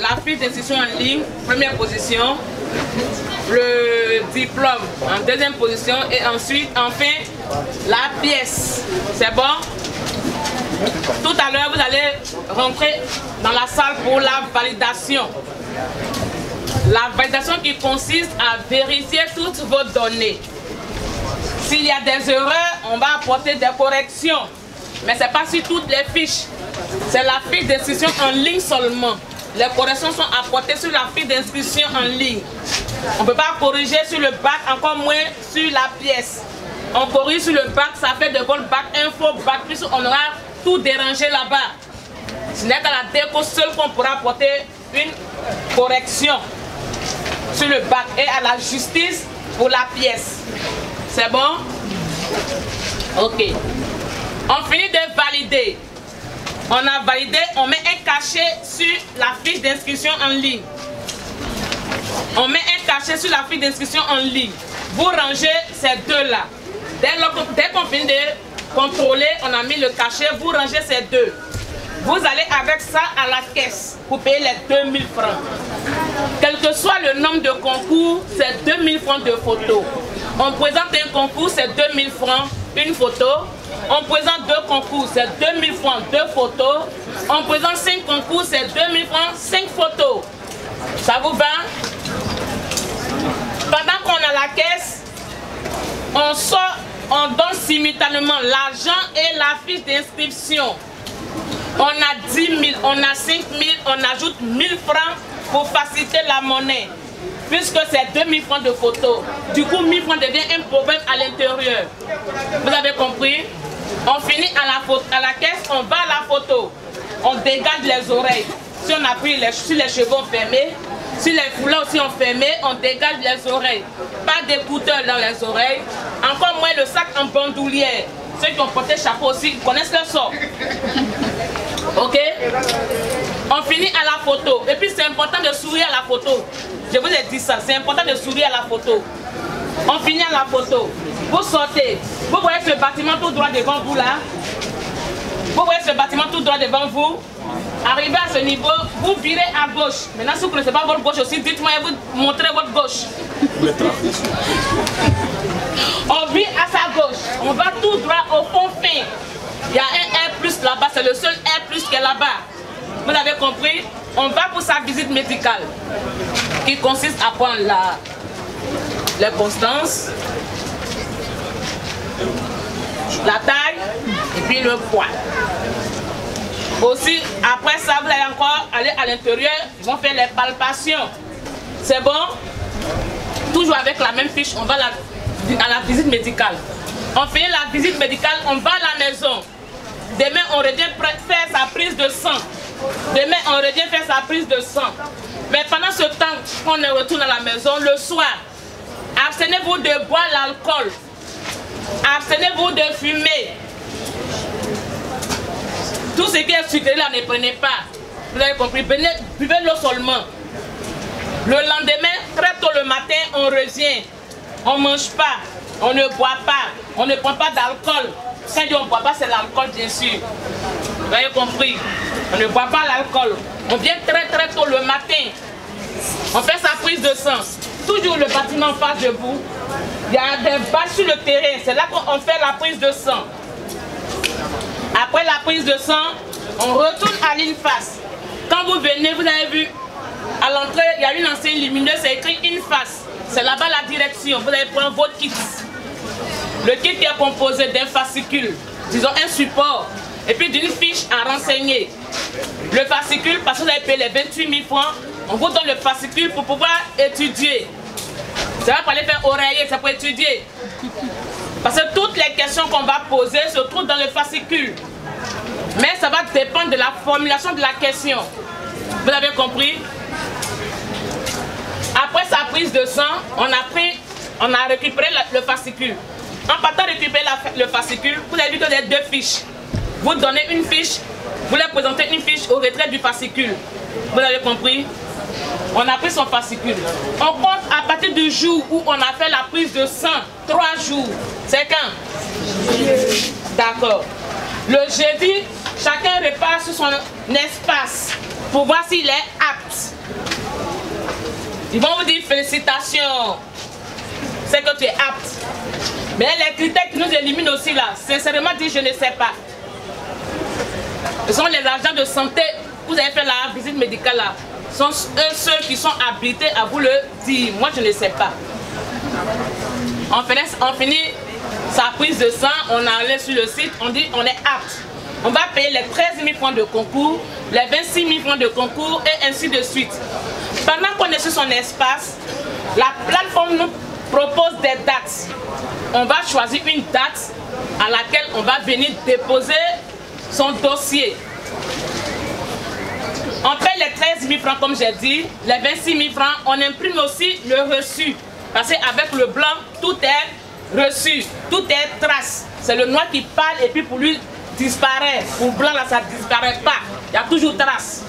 la fiche d'inscription en ligne, première position. Le diplôme en deuxième position. Et ensuite, enfin, la pièce. C'est bon? Tout à l'heure, vous allez rentrer dans la salle pour la validation. La validation qui consiste à vérifier toutes vos données. S'il y a des erreurs, on va apporter des corrections. Mais ce n'est pas sur toutes les fiches. C'est la fiche d'inscription en ligne seulement. Les corrections sont apportées sur la fiche d'inscription en ligne. On ne peut pas corriger sur le bac, encore moins sur la pièce. On corrige sur le bac, ça fait de bon bac info, bac plus, on aura tout dérangé là-bas. Ce n'est qu'à la déco seule qu'on pourra apporter une correction sur le bac et à la justice pour la pièce. C'est bon? Ok. On finit de valider. On a validé, on met un cachet sur la fiche d'inscription en ligne. On met un cachet sur la fiche d'inscription en ligne. Vous rangez ces deux-là. Dès qu'on finit de contrôler, on a mis le cachet, vous rangez ces deux. Vous allez avec ça à la caisse pour payer les 2000 francs. Quel que soit le nombre de concours, c'est 2000 francs de photos. On présente un concours, c'est 2000 francs, une photo. On présente deux concours, c'est 2000 francs, deux photos. On présente 5 concours, c'est 2000 francs, 5 photos. Ça vous va? Pendant qu'on a la caisse, on sort, on donne simultanément l'argent et la fiche d'inscription. On a 10 000, on a 5 000, on ajoute 1000 francs pour faciliter la monnaie. Puisque c'est 2000 francs de photos. Du coup, 1000 francs devient un problème à l'intérieur. Vous avez compris? On finit à la caisse, on va à la photo. On dégage les oreilles. Si on a pris si les cheveux ont fermé, si les foulards aussi ont fermé, on dégage les oreilles. Pas d'écouteurs dans les oreilles. Encore moins le sac en bandoulière. Ceux qui ont porté chapeau aussi connaissent le sort. Ok? On finit à la photo. Et puis c'est important de sourire à la photo. Je vous ai dit ça, c'est important de sourire à la photo. On finit à la photo. Vous sortez. Vous voyez ce bâtiment tout droit devant vous là? Vous voyez ce bâtiment tout droit devant vous? Arrivez à ce niveau, vous virez à gauche. Maintenant, si vous ne connaissez pas votre gauche aussi, dites-moi et vous montrez votre gauche. On vire à sa gauche. On va tout droit au fond fin. Il y a un R+ là-bas, c'est le seul R+ qui est là-bas. Vous avez compris? On va pour sa visite médicale qui consiste à prendre les constances, la taille et puis le poids. Aussi, après ça, vous allez encore aller à l'intérieur, ils vont faire les palpations. C'est bon? Toujours avec la même fiche, on va à la visite médicale. On finit la visite médicale, on va à la maison. Demain, on revient faire sa prise de sang. Demain, on revient faire sa prise de sang. Mais pendant ce temps qu'on retourne à la maison, le soir, abstenez-vous de boire l'alcool. Abstenez-vous de fumer. Tout ce qui est sucré là, ne prenez pas. Vous avez compris? Buvez l'eau seulement. Le lendemain, très tôt le matin, on revient. On ne mange pas, on ne boit pas, on ne prend pas d'alcool. Quand on ne boit pas, c'est l'alcool bien sûr. Vous avez compris? On ne boit pas l'alcool. On vient très tôt le matin. On fait sa prise de sang. Toujours le bâtiment en face de vous. Il y a des bâches sur le terrain. C'est là qu'on fait la prise de sang. Après la prise de sang, on retourne à l'INFAS. Quand vous venez, vous avez vu, à l'entrée, il y a une enseigne lumineuse, c'est écrit INFAS. C'est là-bas la direction. Vous allez prendre votre kit. Le kit qui est composé d'un fascicule, disons un support, et puis d'une fiche à renseigner. Le fascicule, parce que vous avez payé les 28 000 francs, on vous donne le fascicule pour pouvoir étudier. Ça va pas aller faire oreiller, c'est pour étudier. Parce que toutes les questions qu'on va poser se trouvent dans le fascicule. Mais ça va dépendre de la formulation de la question. Vous avez compris? Après sa prise de sang, on a récupéré le fascicule. En partant récupérer le fascicule, vous avez vu qu'il y a deux fiches. Vous donnez une fiche, vous leur présentez une fiche au retrait du fascicule. Vous avez compris? On a pris son fascicule. On compte à partir du jour où on a fait la prise de sang, 3 jours. C'est quand? D'accord. Le jeudi, chacun repart sur son espace pour voir s'il est apte. Ils vont vous dire félicitations, c'est que tu es apte. Mais les critères qui nous éliminent aussi là, sincèrement dit, je ne sais pas. Ce sont les agents de santé, vous avez fait la visite médicale là, sont eux ceux qui sont habilités à vous le dire. Moi je ne sais pas. On finit sa prise de sang, on allait sur le site, on dit on est apte. On va payer les 13 000 francs de concours, les 26 000 francs de concours et ainsi de suite. Pendant qu'on est sur son espace, la plateforme nous propose des dates. On va choisir une date à laquelle on va venir déposer son dossier. On paie les 13 000 francs comme j'ai dit, les 26 000 francs, on imprime aussi le reçu. Parce qu'avec le blanc, tout est reçu, tout est trace. C'est le noir qui parle et puis pour lui disparaît. Pour le blanc là, ça ne disparaît pas. Il y a toujours trace.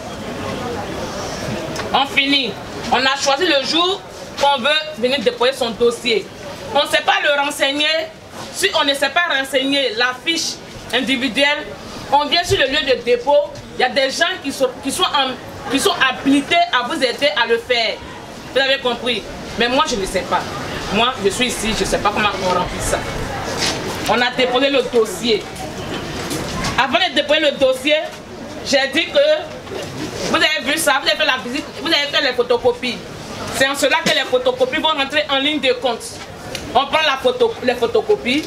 On finit. On a choisi le jour qu'on veut venir déposer son dossier. On ne sait pas le renseigner. Si on ne sait pas renseigner la fiche individuelle, on vient sur le lieu de dépôt. Il y a des gens qui sont habilités à vous aider à le faire. Vous avez compris? Mais moi, je ne sais pas. Moi, je suis ici, je ne sais pas comment on remplit ça. On a déposé le dossier. Avant de déposer le dossier, j'ai dit que vous avez vu ça, vous avez fait la visite, vous avez fait les photocopies. C'est en cela que les photocopies vont rentrer en ligne de compte. On prend les photocopies,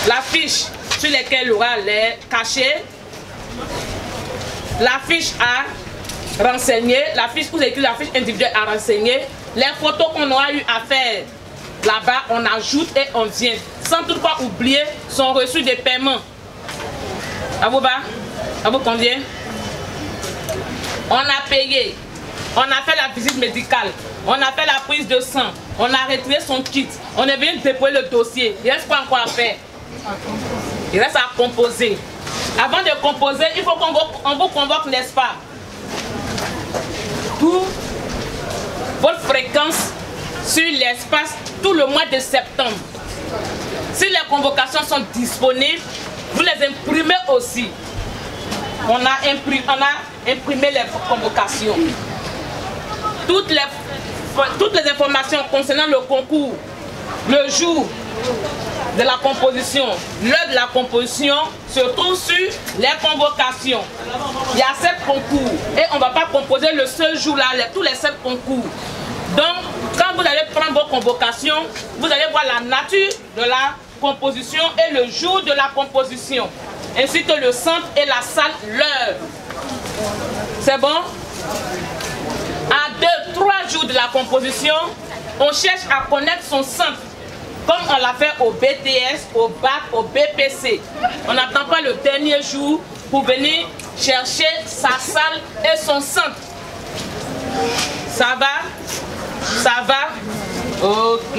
la fiche sur laquelle l'oral est cachée, la fiche à renseigner, la fiche, vous avez écrit la fiche individuelle à renseigner, les photos qu'on aura eu à faire là-bas, on ajoute et on vient. Sans toutefois oublier son reçu de paiement. À vous bas? À vous combien? On a payé, on a fait la visite médicale, on a fait la prise de sang, on a retiré son kit, on est venu déposer le dossier. Il reste quoi encore à faire? Il reste à composer. Avant de composer, il faut qu'on vous convoque, n'est-ce pas? Pour votre fréquence sur l'espace tout le mois de septembre. Si les convocations sont disponibles, vous les imprimez aussi. On a imprimé les convocations. Toutes les informations concernant le concours, le jour de la composition, l'heure de la composition se trouve sur les convocations. Il y a 7 concours et on ne va pas composer le seul jour là, tous les 7 concours. Donc, quand vous allez prendre vos convocations, vous allez voir la nature de la composition et le jour de la composition, ainsi que le centre et la salle, l'heure. C'est bon? À 2-3 jours de la composition, on cherche à connaître son centre, comme on l'a fait au BTS, au BAC, au BPC. On n'attend pas le dernier jour pour venir chercher sa salle et son centre. Ça va? Ça va? Ok.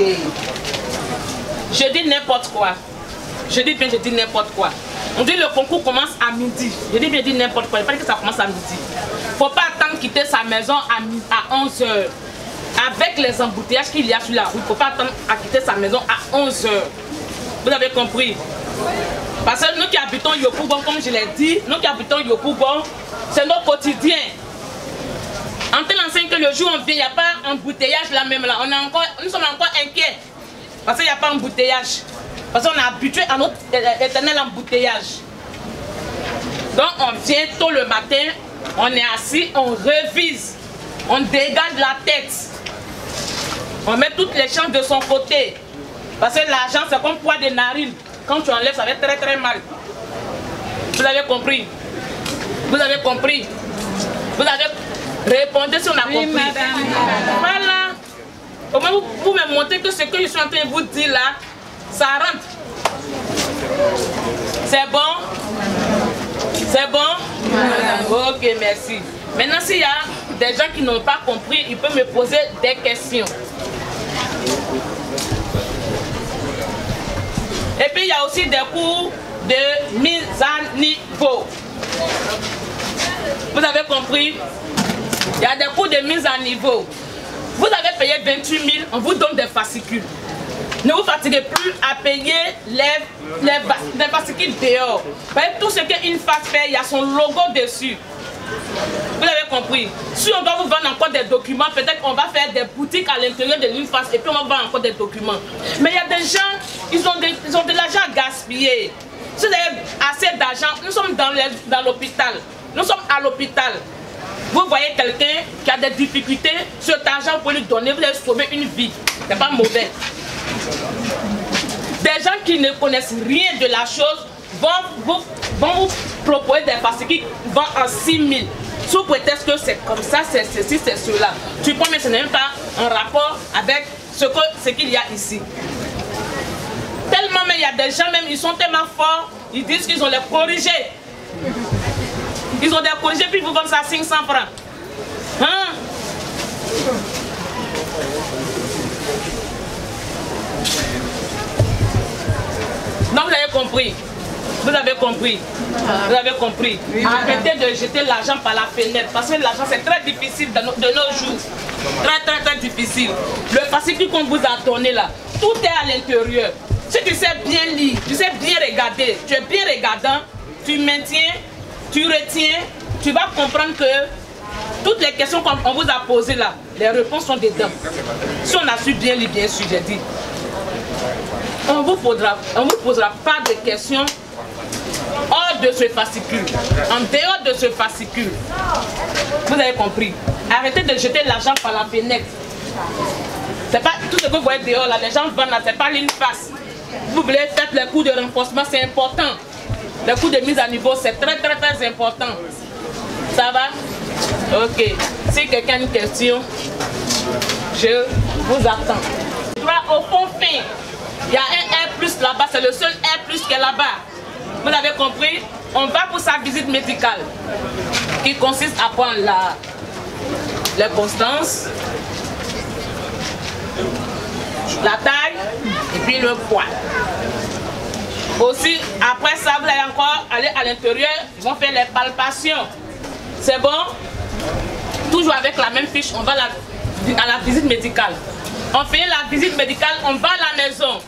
Je dis n'importe quoi. Je dis bien, je dis n'importe quoi. On dit le concours commence à midi. Je dis bien, je dis n'importe quoi. Il fallait que ça commence à midi. Il ne faut pas attendre quitter sa maison à 11 h. Avec les embouteillages qu'il y a sur la route, il ne faut pas attendre à quitter sa maison à 11 h. Vous avez compris? Parce que nous qui habitons Yopougon, comme je l'ai dit, nous qui habitons Yopougon, c'est notre quotidien. En tel enseigne que le jour où on vient, il n'y a pas embouteillage là même là. Nous sommes encore inquiets. Parce qu'il n'y a pas embouteillage. Parce qu'on est habitué à notre éternel embouteillage. Donc on vient tôt le matin, on est assis, on révise, on dégage la tête. On met toutes les chances de son côté. Parce que l'argent c'est comme poids de narines. Quand tu enlèves, ça va être très très mal. Vous avez compris? Vous avez compris? Vous avez répondu si on a compris. Oui, madame. Voilà. Au moins vous me montrez que ce que je suis en train de vous dire là, ça rentre. C'est bon? C'est bon? Ok, merci. Maintenant, s'il y a des gens qui n'ont pas compris, ils peuvent me poser des questions. Et puis, il y a aussi des cours de mise à niveau. Vous avez compris? Il y a des cours de mise à niveau. Vous avez payé 28 000, on vous donne des fascicules. Ne vous fatiguez plus à payer les fascicules dehors. Tout ce qu'une face fait, il y a son logo dessus. Vous avez compris? Si on doit vous vendre encore des documents, peut-être qu'on va faire des boutiques à l'intérieur de l'INFAS et puis on va vendre encore des documents. Mais il y a des gens, ils ont de l'argent à gaspiller. Si vous avez assez d'argent, nous sommes dans l'hôpital. Nous sommes à l'hôpital. Vous voyez quelqu'un qui a des difficultés, cet argent, vous pouvez lui donner, vous allez sauver une vie. C'est pas mauvais. Des gens qui ne connaissent rien de la chose vont vous proposer des fascicules qui vendent en 6 000. Sous prétexte que c'est comme ça, c'est ceci, c'est cela. Tu prends, mais ce n'est même pas en rapport avec ce qu'il y a ici. Tellement, mais il y a des gens même, ils sont tellement forts, ils disent qu'ils ont les corrigés. Ils ont des corrigés, puis ils vous vendent ça à 500 francs. Hein? Donc vous avez compris. Vous avez compris. Vous avez compris. Arrêtez de jeter l'argent par la fenêtre. Parce que l'argent c'est très difficile de nos jours. Très difficile. Le fascicule qu'on vous a donné là, tout est à l'intérieur. Si tu sais bien lire, tu sais bien regarder, tu es bien regardant, tu maintiens, tu retiens, tu vas comprendre que toutes les questions qu'on vous a posées là, les réponses sont dedans. Si on a su bien lire, bien sûr, j'ai dit, on ne vous posera pas de questions hors de ce fascicule, en dehors de ce fascicule. Vous avez compris. Arrêtez de jeter l'argent par la fenêtre. C'est pas tout ce que vous voyez dehors là, les gens vendent là, c'est pas l'INFAS. Vous voulez faire les coûts de renforcement, c'est important. Les coûts de mise à niveau, c'est très important. Ça va? Ok. Si quelqu'un a une question, je vous attends. Au fond fin, il y a un R+ là-bas, c'est le seul R+ qui est là-bas. Vous avez compris? On va pour sa visite médicale, qui consiste à prendre les constances, la taille et puis le poids. Aussi, après ça, vous allez encore aller à l'intérieur, ils vont faire les palpations. C'est bon? Toujours avec la même fiche, on va à la visite médicale. On fait la visite médicale, on va à la maison.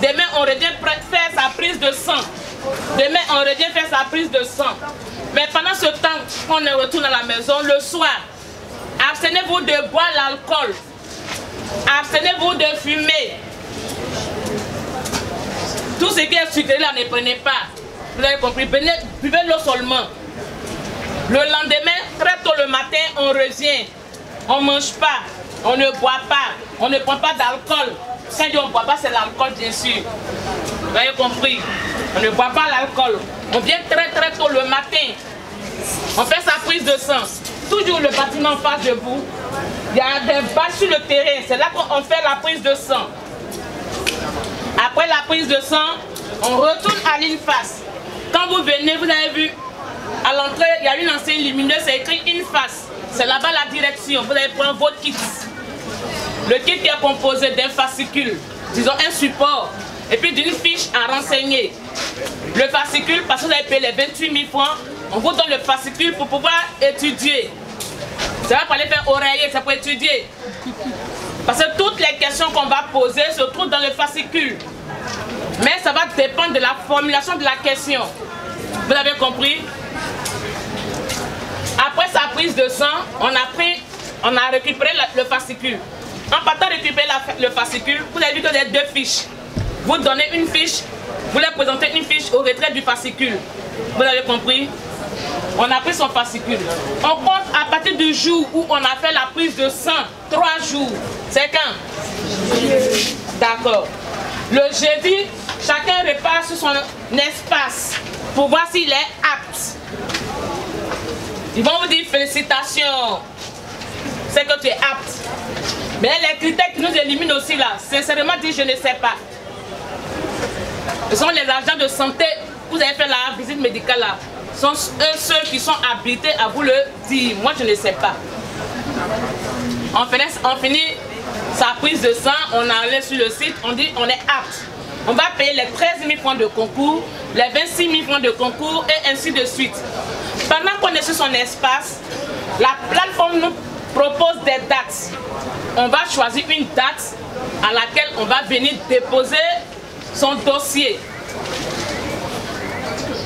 Demain, on revient faire sa prise de sang. Demain, on revient faire sa prise de sang. Mais pendant ce temps qu'on retourne à la maison, le soir, abstenez-vous de boire l'alcool. Abstenez-vous de fumer. Tout ce qui est sucré là, ne prenez pas. Vous avez compris? Buvez l'eau seulement. Le lendemain, très tôt le matin, on revient. On ne mange pas, on ne boit pas, on ne prend pas d'alcool. Quand on ne boit pas, c'est l'alcool bien sûr. Vous avez compris? On ne boit pas l'alcool. On vient très tôt le matin. On fait sa prise de sang. Toujours le bâtiment en face de vous. Il y a des bâches sur le terrain. C'est là qu'on fait la prise de sang. Après la prise de sang, on retourne à l'INFAS. Quand vous venez, vous avez vu, à l'entrée, il y a une enseigne lumineuse, c'est écrit INFAS. C'est là-bas la direction. Vous allez prendre votre kit. Le kit est composé d'un fascicule, disons un support, et puis d'une fiche à renseigner. Le fascicule, parce que vous avez payé les 28 000 francs, on vous donne le fascicule pour pouvoir étudier. C'est pas pour aller faire oreiller, c'est pour étudier. Parce que toutes les questions qu'on va poser se trouvent dans le fascicule. Mais ça va dépendre de la formulation de la question. Vous avez compris? Après sa prise de sang, on a récupéré le fascicule. En partant récupérer le fascicule, vous avez vu que vous avez deux fiches. Vous donnez une fiche, vous leur présentez une fiche au retrait du fascicule. Vous avez compris? On a pris son fascicule. On compte à partir du jour où on a fait la prise de sang. 3 jours. C'est quand? D'accord. Le jeudi, chacun repart sur son espace pour voir s'il est apte. Ils vont vous dire félicitations. C'est que tu es apte. Mais les critères qui nous éliminent aussi là, sincèrement dit, je ne sais pas. Ce sont les agents de santé, vous avez fait la visite médicale là. Ce sont eux ceux qui sont habilités à vous le dire. Moi je ne sais pas. On finit sa prise de sang, on allait sur le site, on dit on est apte. On va payer les 13 000 francs de concours, les 26 000 francs de concours et ainsi de suite. Pendant qu'on est sur son espace, la plateforme nous propose des dates. On va choisir une date à laquelle on va venir déposer son dossier.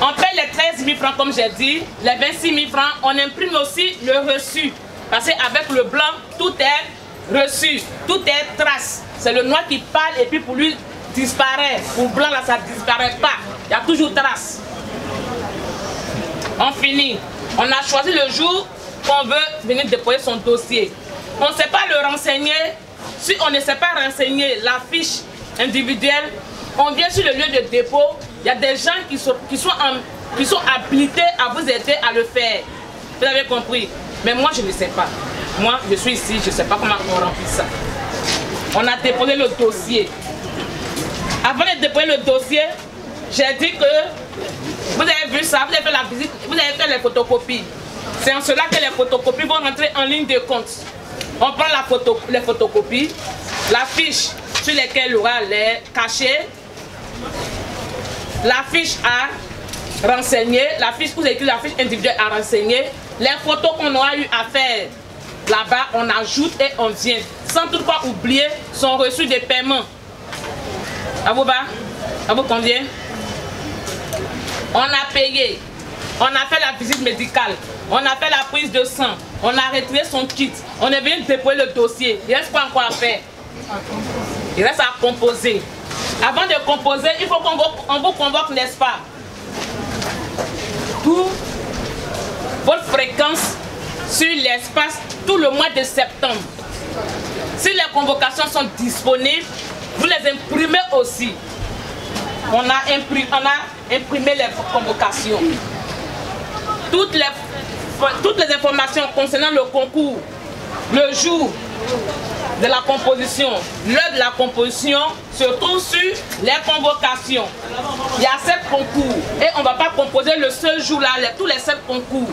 On paie les 13 000 francs comme j'ai dit, les 26 000 francs, on imprime aussi le reçu. Parce qu'avec le blanc, tout est reçu, tout est trace. C'est le noir qui parle et puis pour lui disparaît. Pour le blanc là, ça ne disparaît pas. Il y a toujours trace. On finit. On a choisi le jour qu'on veut venir déposer son dossier. On ne sait pas le renseigner. Si on ne sait pas renseigner la fiche individuelle, on vient sur le lieu de dépôt. Il y a des gens qui sont habilités à vous aider à le faire. Vous avez compris? Mais moi, je ne sais pas. Moi, je suis ici, je ne sais pas comment on remplit ça. On a déposé le dossier. Avant de déposer le dossier, j'ai dit que vous avez vu ça, vous avez fait la visite, vous avez fait les photocopies. C'est en cela que les photocopies vont rentrer en ligne de compte. On prend les photocopies, la fiche sur laquelle l'aura les cachés, la fiche à renseigner, la fiche, vous avez écrit la fiche individuelle à renseigner, les photos qu'on aura eu à faire là-bas, on ajoute et on vient. Sans toutefois oublier son reçu de paiement. À vous va? À vous convient? On a payé, on a fait la visite médicale, on a fait la prise de sang, on a retiré son kit, on est venu déposer le dossier. Il reste quoi encore à faire? Il reste à composer. Avant de composer, il faut qu'on vous convoque, n'est-ce pas? Pour votre fréquence sur l'espace tout le mois de septembre. Si les convocations sont disponibles, vous les imprimez aussi. On a imprimé les convocations. Toutes les informations concernant le concours, le jour de la composition, l'heure de la composition, se trouvent sur les convocations. Il y a 7 concours et on ne va pas composer le seul jour-là, tous les 7 concours.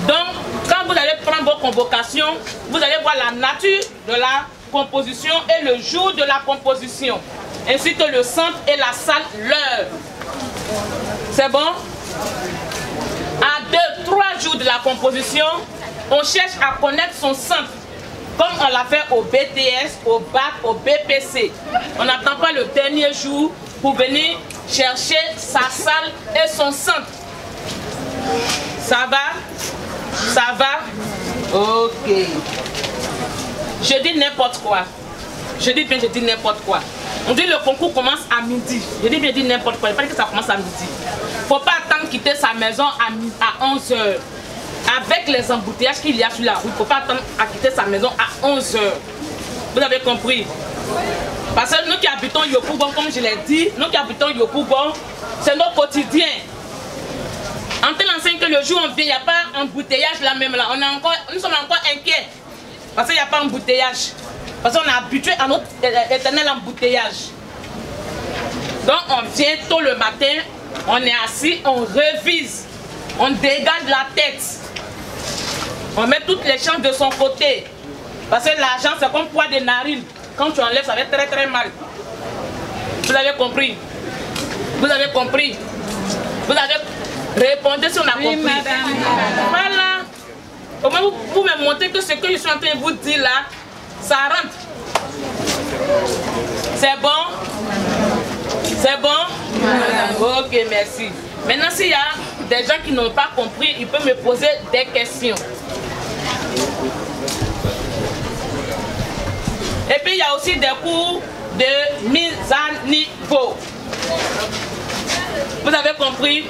Donc, quand vous allez prendre vos convocations, vous allez voir la nature de la composition et le jour de la composition, ainsi que le centre et la salle, l'heure. C'est bon? À 2-3 jours de la composition, on cherche à connaître son centre, comme on l'a fait au BTS, au BAC, au BPC. On n'attend pas le dernier jour pour venir chercher sa salle et son centre. Ça va? Ça va? Ok. Je dis n'importe quoi. Je dis bien, je dis n'importe quoi. On dit le concours commence à midi. Je dis bien, je dis n'importe quoi. Il ne faut pas que ça commence à midi. Il ne faut pas attendre quitter sa maison à 11 h. Avec les embouteillages qu'il y a sur la route, il ne faut pas attendre à quitter sa maison à 11 h. Vous avez compris? Parce que nous qui habitons Yopougon, comme je l'ai dit, nous qui habitons Yopougon, c'est notre quotidien. En telle enseigne que le jour où on vient, il n'y a pas embouteillage là même là. Nous sommes encore inquiets. Parce qu'il n'y a pas embouteillage. Parce qu'on est habitué à notre éternel embouteillage. Donc on vient tôt le matin, on est assis, on révise, on dégage la tête. On met toutes les chances de son côté. Parce que l'argent c'est comme poids de narine. Quand tu enlèves, ça va être très très mal. Vous avez compris? Vous avez compris? Vous avez répondu si on a compris. Madame. Voilà. Au moins vous me montrez que ce que je suis en train de vous dire là, ça rentre. C'est bon? C'est bon? Ok, merci. Maintenant, s'il y a des gens qui n'ont pas compris, ils peuvent me poser des questions. Et puis, il y a aussi des cours de mise à niveau. Vous avez compris?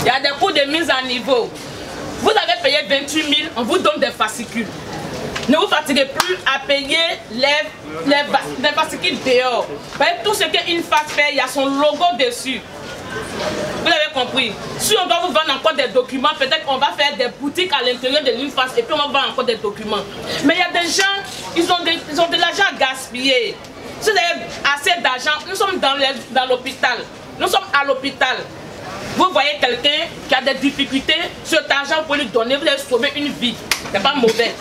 Il y a des cours de mise à niveau. Vous avez payé 28 000, on vous donne des fascicules. Ne vous fatiguez plus à payer les fascicules dehors. Tout ce qu'une face fait, il y a son logo dessus. Vous avez compris? Si on doit vous vendre encore des documents, peut-être qu'on va faire des boutiques à l'intérieur de l'une face et puis on va vendre encore des documents. Mais il y a des gens, ils ont de l'argent à gaspiller. Si vous avez assez d'argent, nous sommes dans l'hôpital. Nous sommes à l'hôpital. Vous voyez quelqu'un qui a des difficultés, cet argent vous pouvez lui donner, vous allez sauver une vie. Ce n'est pas mauvais.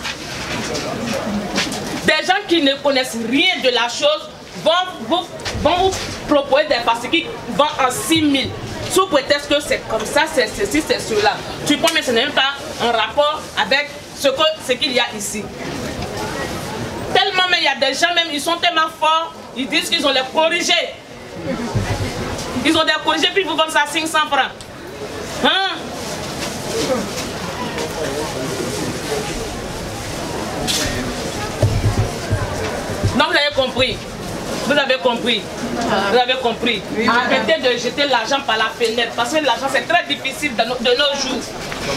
Des gens qui ne connaissent rien de la chose vont vous proposer des fascicules qui vont en 6 000. Sous prétexte que c'est comme ça, c'est ceci, c'est cela. Tu prends, mais ce n'est même pas en rapport avec ce qu'il y a ici. Tellement, mais il y a des gens même, ils sont tellement forts, ils disent qu'ils ont les corrigés. Ils ont des corrigés, puis ils vous vendent ça à 500 francs. Hein? Donc vous avez compris. Vous avez compris. Vous avez compris. Arrêtez de jeter l'argent par la fenêtre. Parce que l'argent c'est très difficile de nos jours.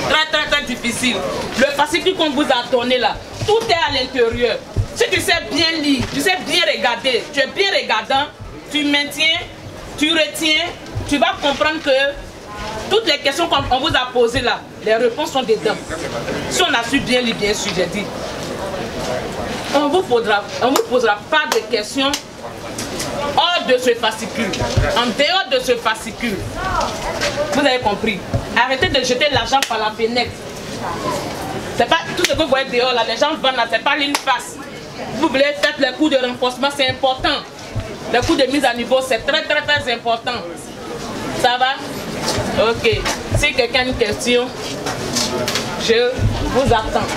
Très difficile. Le fascicule qu'on vous a donné là, tout est à l'intérieur. Si tu sais bien lire, tu sais bien regarder, tu es bien regardant, tu maintiens, tu retiens, tu vas comprendre que toutes les questions qu'on vous a posées là, les réponses sont dedans. Si on a su bien lire, bien sûr, j'ai dit. On vous posera pas de questions hors de ce fascicule, en dehors de ce fascicule. Vous avez compris. Arrêtez de jeter l'argent par la fenêtre. C'est pas tout ce que vous voyez dehors là, les gens vendent là, c'est pas une face. Vous voulez faire les cours de renforcement, c'est important. Les cours de mise à niveau, c'est très important. Ça va? Ok. Si quelqu'un a une question, je vous attends.